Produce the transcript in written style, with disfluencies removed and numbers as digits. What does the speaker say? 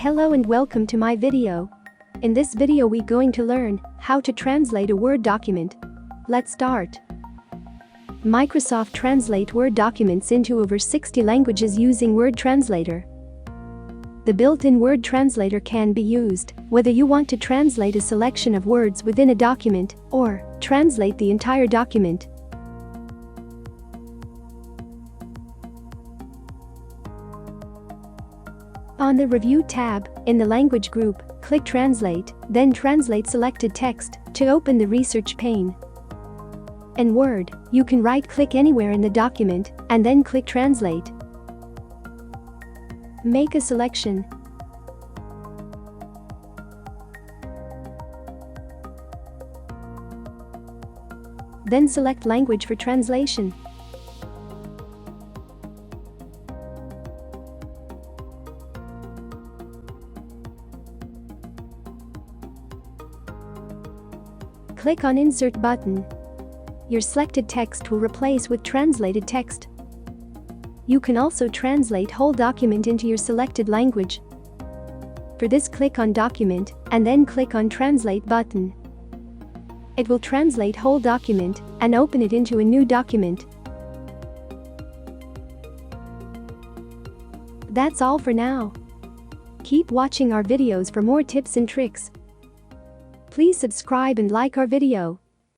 Hello and welcome to my video. In this video we going to learn how to translate a Word document. Let's start. Microsoft Translate Word documents into over 60 languages using Word Translator. The built-in Word Translator can be used whether you want to translate a selection of words within a document or translate the entire document. On the Review tab, in the Language group, click Translate, then translate selected text to open the research pane. In Word, you can right-click anywhere in the document and then click Translate. Make a selection. Then select Language for translation. Click on Insert button. Your selected text will replace with translated text. You can also translate whole document into your selected language. For this, click on Document and then click on Translate button. It will translate whole document and open it into a new document. That's all for now. Keep watching our videos for more tips and tricks. Please subscribe and like our video.